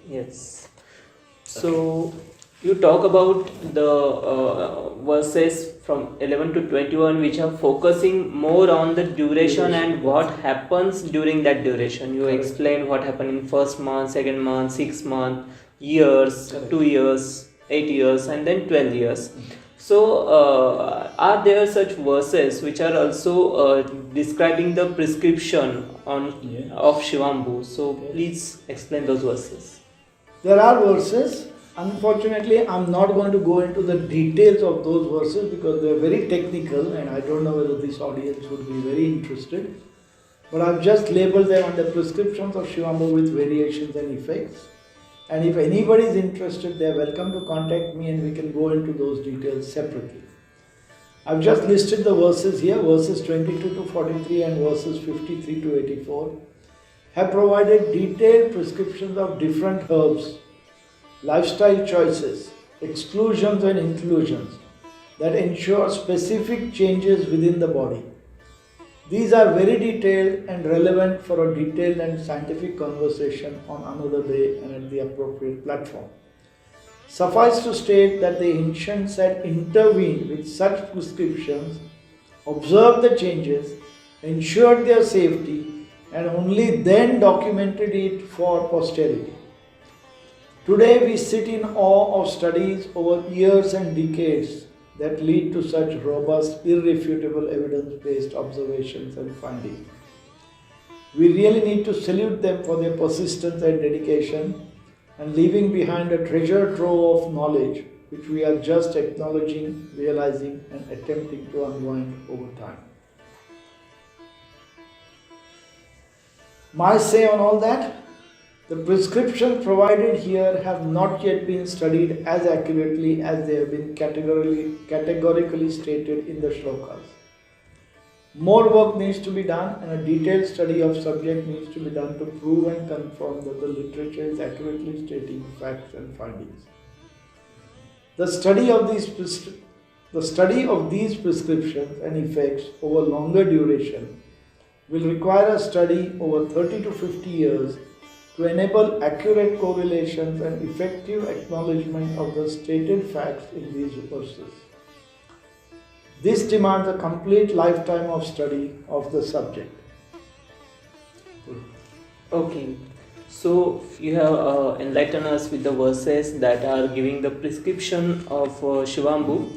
Yes. So you talk about the verses from 11 to 21 which are focusing more on the duration and what happens during that duration. You explain what happened in first month, second month, 6 month, years, Correct. 2 years, 8 years, and then 12 years. So are there such verses which are also describing the prescription on Yes. of Shivambu? So Yes. please explain those verses. There are verses. Unfortunately, I'm not going to go into the details of those verses because they're very technical and I don't know whether this audience would be very interested. But I've just labeled them under prescriptions of Shivambu with variations and effects. And if anybody is interested, they're welcome to contact me and we can go into those details separately. I've just listed the verses here, verses 22 to 43 and verses 53 to 84. Have provided detailed prescriptions of different herbs, lifestyle choices, exclusions and inclusions that ensure specific changes within the body. These are very detailed and relevant for a detailed and scientific conversation on another day and at the appropriate platform. Suffice to state that the ancients had intervened with such prescriptions, observed the changes, ensured their safety, and only then documented it for posterity. Today we sit in awe of studies over years and decades that lead to such robust, irrefutable evidence-based observations and findings. We really need to salute them for their persistence and dedication and leaving behind a treasure trove of knowledge which we are just acknowledging, realizing and attempting to unwind over time. My say on all that? The prescriptions provided here have not yet been studied as accurately as they have been categorically stated in the shlokas. More work needs to be done and a detailed study of subject needs to be done to prove and confirm that the literature is accurately stating facts and findings. The study of these prescriptions and effects over longer duration will require a study over 30 to 50 years to enable accurate correlations and effective acknowledgement of the stated facts in these verses. This demands a complete lifetime of study of the subject. Okay, so you have enlightened us with the verses that are giving the prescription of Shivambu.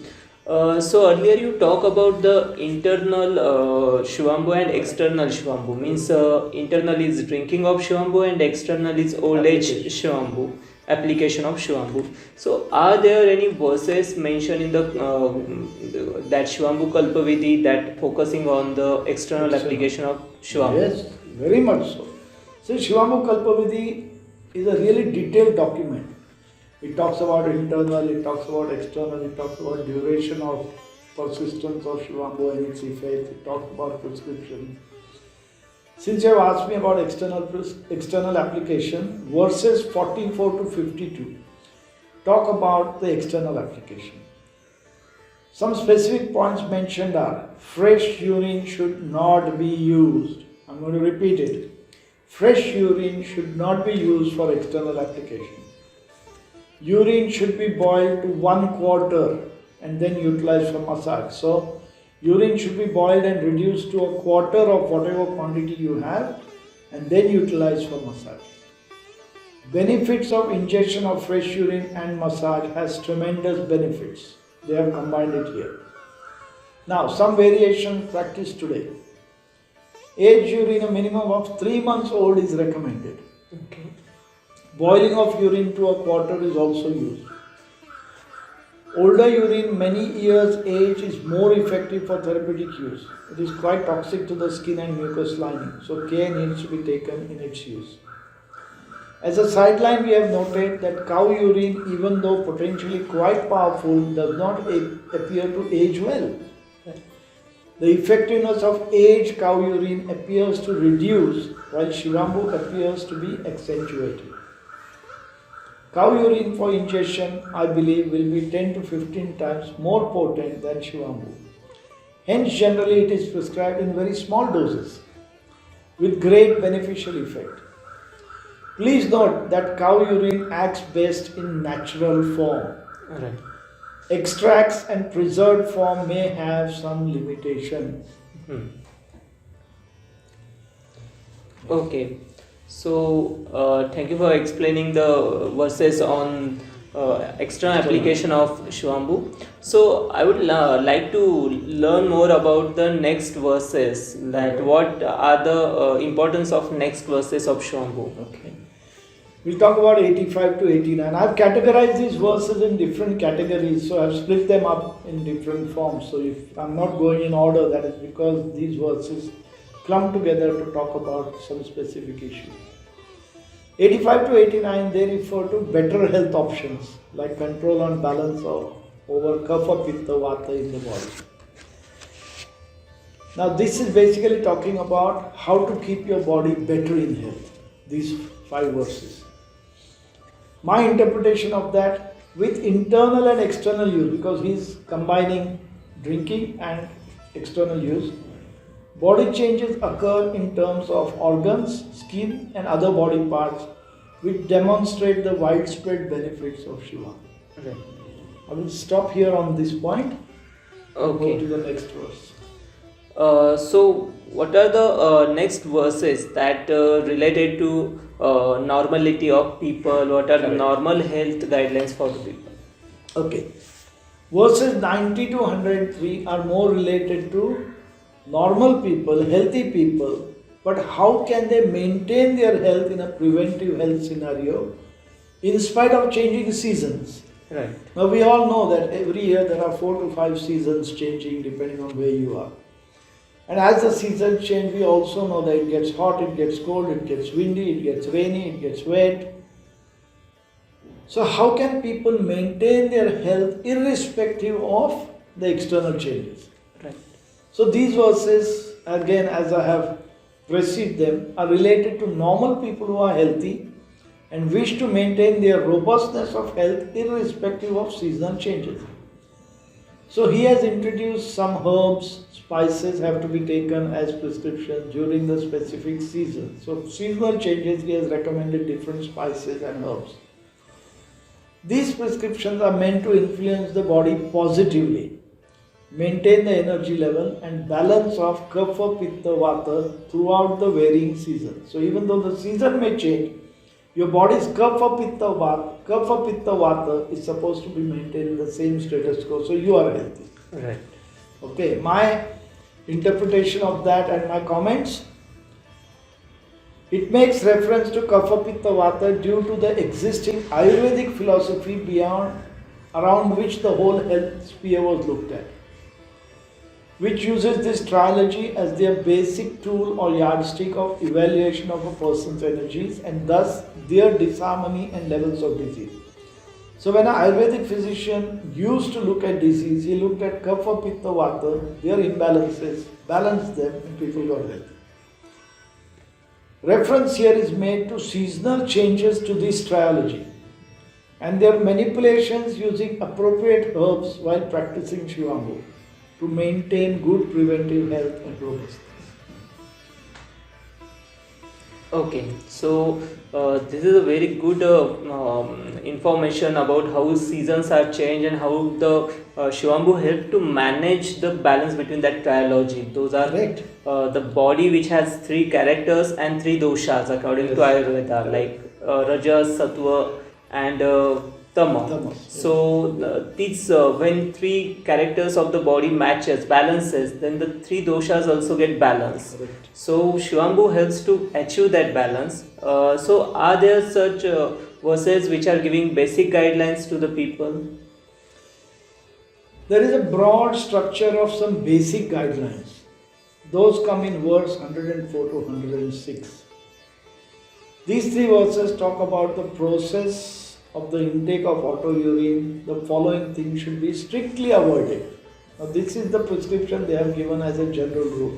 So earlier you talk about the internal Shivambu and external Shivambu. Means internal is drinking of Shivambu and external is old age Shivambu, application of Shivambu. So are there any verses mentioned in the that Shivambu Kalpa Vidhi that focusing on the external application of Shivambu? Yes, very much so. See, Shivambu Kalpa Vidhi is a really detailed document. It talks about internal, it talks about external, it talks about duration of persistence of Shivambu and its effects, it talks about prescription. Since you have asked me about external application, verses 44 to 52 talk about the external application. Some specific points mentioned are, fresh urine should not be used. I'm going to repeat it. Fresh urine should not be used for external application. Urine should be boiled to 1/4 and then utilized for massage. So, urine should be boiled and reduced to 1/4 of whatever quantity you have and then utilized for massage. Benefits of ingestion of fresh urine and massage has tremendous benefits. They have combined it here. Now, some variation practiced today. Age urine a minimum of 3 months old is recommended. Okay. Boiling of urine to 1/4 is also used. Older urine, many years age, is more effective for therapeutic use. It is quite toxic to the skin and mucous lining, so care needs to be taken in its use. As a sideline, we have noted that cow urine, even though potentially quite powerful, does not appear to age well. The effectiveness of aged cow urine appears to reduce, while Shivambu appears to be accentuated. Cow urine for ingestion, I believe, will be 10 to 15 times more potent than Shivambu. Hence, generally it is prescribed in very small doses with great beneficial effect. Please note that cow urine acts best in natural form. Right. Extracts and preserved form may have some limitation. Hmm. Okay. So, thank you for explaining the verses on extra application of Shivambu. So, I would like to learn more about the next verses. That what are the importance of next verses of Shivambu? Okay. We'll talk about 85 to 89. I've categorized these verses in different categories, so I've split them up in different forms. So if I'm not going in order, that is because these verses clump together to talk about some specific issue. 85 to 89, they refer to better health options like control and balance of over kapha, pitta, vata in the body. Now this is basically talking about how to keep your body better in health. These 5 verses. My interpretation of that with internal and external use, because he's combining drinking and external use. Body changes occur in terms of organs, skin and other body parts which demonstrate the widespread benefits of Shiva. Okay. I will stop here on this point and Okay. go to the next verse. So, what are the next verses that related to normality of people? What are the Correct. normal health guidelines for the people? Okay. Verses 90 to 103 are more related to normal people, healthy people, but how can they maintain their health in a preventive health scenario in spite of changing seasons? Right. Now we all know that every year there are 4 to 5 seasons changing depending on where you are. And as the seasons change, we also know that it gets hot, it gets cold, it gets windy, it gets rainy, it gets wet. So how can people maintain their health irrespective of the external changes? Right. So these verses, again as I have received them, are related to normal people who are healthy and wish to maintain their robustness of health irrespective of seasonal changes. So he has introduced some herbs, spices have to be taken as prescription during the specific season. So seasonal changes, he has recommended different spices and herbs. These prescriptions are meant to influence the body positively, maintain the energy level and balance of kapha, pitta, vata throughout the varying seasons. So even though the season may change, your body's kapha, pitta, vata is supposed to be maintained in the same status quo, so you are healthy. Right. Okay, my interpretation of that and my comments. It makes reference to kapha, pitta, vata due to the existing Ayurvedic philosophy around which the whole health sphere was looked at, which uses this trilogy as their basic tool or yardstick of evaluation of a person's energies and thus their disharmony and levels of disease. So when an Ayurvedic physician used to look at disease, he looked at kapha, pitta, vata, their imbalances, balanced them and people got healthy. Reference here is made to seasonal changes to this trilogy and their manipulations using appropriate herbs while practicing Shivambu to maintain good preventive health and robustness. Okay, so this is a very good information about how seasons are changed and how the Shivambu help to manage the balance between that trilogy. Those are Correct. The body which has 3 characters and 3 doshas according to Ayurveda, like Rajas, Sattva and Tama. Tamas, So these when 3 characters of the body matches, balances, then the 3 doshas also get balanced. Correct. So Shivambu helps to achieve that balance. So are there such verses which are giving basic guidelines to the people? There is a broad structure of some basic guidelines. Those come in verse 104 to 106. These 3 verses talk about the process of the intake of auto urine. The following things should be strictly avoided. Now this is the prescription they have given as a general rule.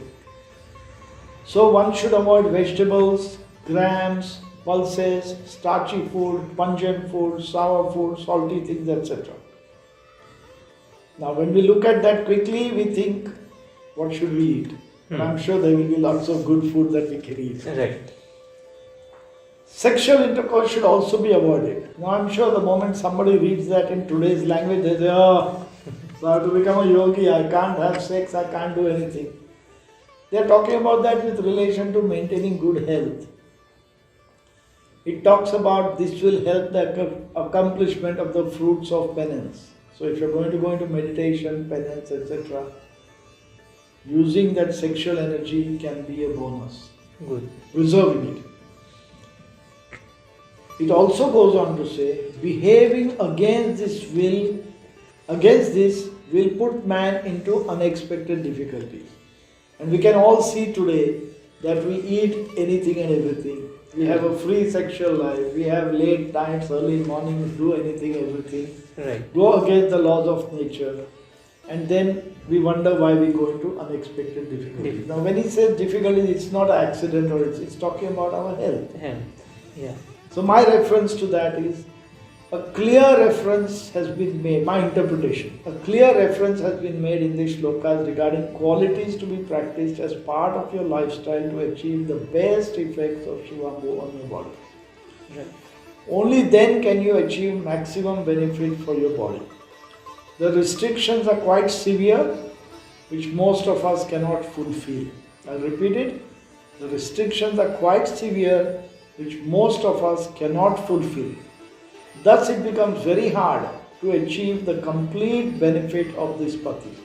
So one should avoid vegetables, grams, pulses, starchy food, pungent food, sour food, salty things, etc. Now when we look at that quickly, we think, what should we eat? And I'm sure there will be lots of good food that we can eat. Right. Sexual intercourse should also be avoided. Now, I'm sure the moment somebody reads that in today's language, they say, oh, so I have to become a yogi, I can't have sex, I can't do anything. They're talking about that with relation to maintaining good health. It talks about this will help the accomplishment of the fruits of penance. So, if you're going to go into meditation, penance, etc., using that sexual energy can be a bonus. Good. Preserving it. It also goes on to say, behaving against this will put man into unexpected difficulties. And we can all see today that we eat anything and everything. We have a free sexual life. We have late nights, early mornings, do anything, everything. Right. Go against the laws of nature. And then we wonder why we go into unexpected difficulties. Now, when he says difficulties, it's not an accident or it's talking about our health. Health. Yeah. So my reference to that is a clear reference has been made, my interpretation, a clear reference has been made in these shlokas regarding qualities to be practiced as part of your lifestyle to achieve the best effects of Shivambu on your body. Right. Only then can you achieve maximum benefit for your body. The restrictions are quite severe, which most of us cannot fulfill. I'll repeat it. The restrictions are quite severe, which most of us cannot fulfill. Thus it becomes very hard to achieve the complete benefit of this pati.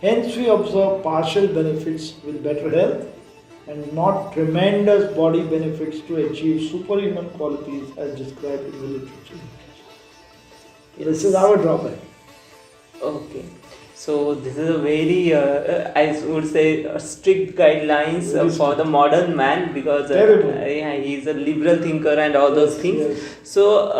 Hence we observe partial benefits with better health and not tremendous body benefits to achieve superhuman qualities as described in the literature. This is our drawback. Okay. So this is a very, I would say, strict guidelines for the modern man because he is a liberal thinker and all those things. Yes. So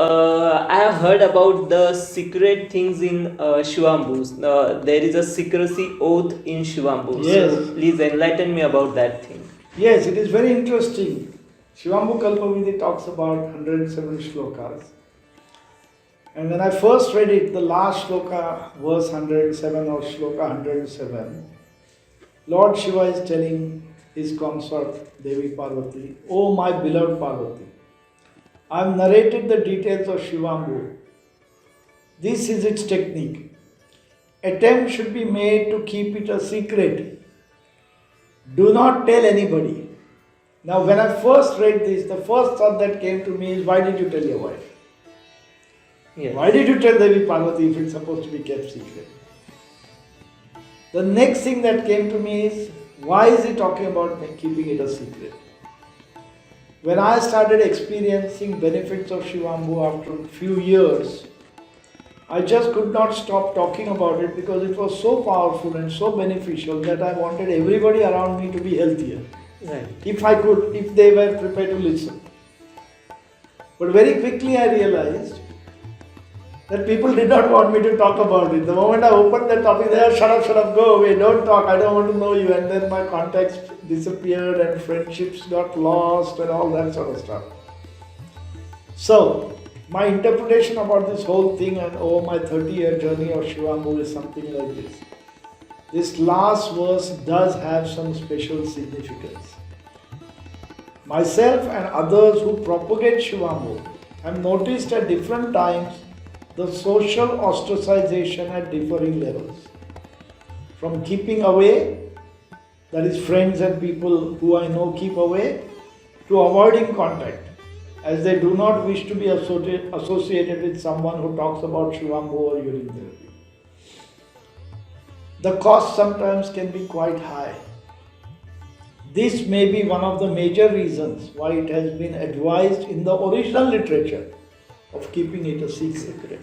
I have heard about the secret things in Shivambu. There is a secrecy oath in Shivambu. Yes. So please enlighten me about that thing. Yes, it is very interesting. Shivambu Kalpa Vidhi talks about 107 shlokas. And when I first read it, the last shloka, verse 107 or shloka 107, Lord Shiva is telling his consort Devi Parvati, "O my beloved Parvati, I have narrated the details of Shivambu. This is its technique. Attempt should be made to keep it a secret. Do not tell anybody." Now when I first read this, the first thought that came to me is, why did you tell your wife? Yes. Why did you tell Devi Parvati if it's supposed to be kept secret? The next thing that came to me is, why is he talking about keeping it a secret? When I started experiencing benefits of Shivambu after a few years, I just could not stop talking about it because it was so powerful and so beneficial that I wanted everybody around me to be healthier. Right. If I could, if they were prepared to listen. But very quickly I realized that people did not want me to talk about it. The moment I opened the topic, they said, shut up, go away, don't talk, I don't want to know you. And then my contacts disappeared and friendships got lost and all that sort of stuff. So, my interpretation about this whole thing and my 30-year journey of Shivambu is something like this. This last verse does have some special significance. Myself and others who propagate Shivambu have noticed at different times the social ostracization at differing levels. From keeping away, that is friends and people who I know keep away, to avoiding contact, as they do not wish to be associated with someone who talks about Shivambu or urine therapy. The cost sometimes can be quite high. This may be one of the major reasons why it has been advised in the original literature of keeping it a secret.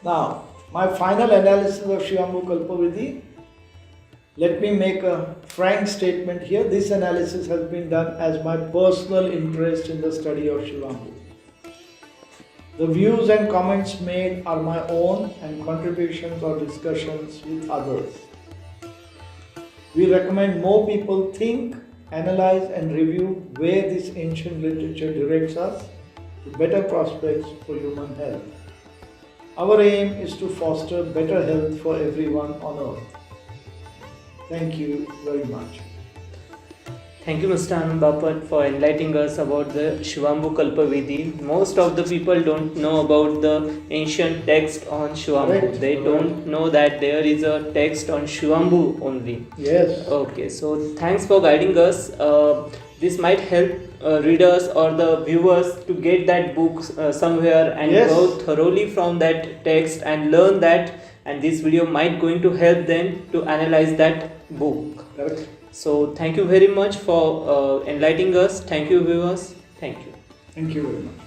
Now, my final analysis of Shivambu Kalpa Vidhi, let me make a frank statement here. This analysis has been done as my personal interest in the study of Shivambu. The views and comments made are my own and contributions or discussions with others. We recommend more people think, analyze and review where this ancient literature directs us to better prospects for human health. Our aim is to foster better health for everyone on earth. Thank you very much. Thank you, Mr. Anand Bapat, for enlightening us about the Shivambu Kalpa Vidhi. Most of the people don't know about the ancient text on Shivambu. Correct, They correct. don't know that there is a text on Shivambu only. Yes. Okay, so thanks for guiding us. This might help readers or the viewers to get that book somewhere and Yes. go thoroughly from that text and learn that. And this video might going to help them to analyze that book. Correct. So thank you very much for enlightening us. Thank you, viewers. Thank you. Thank you very much.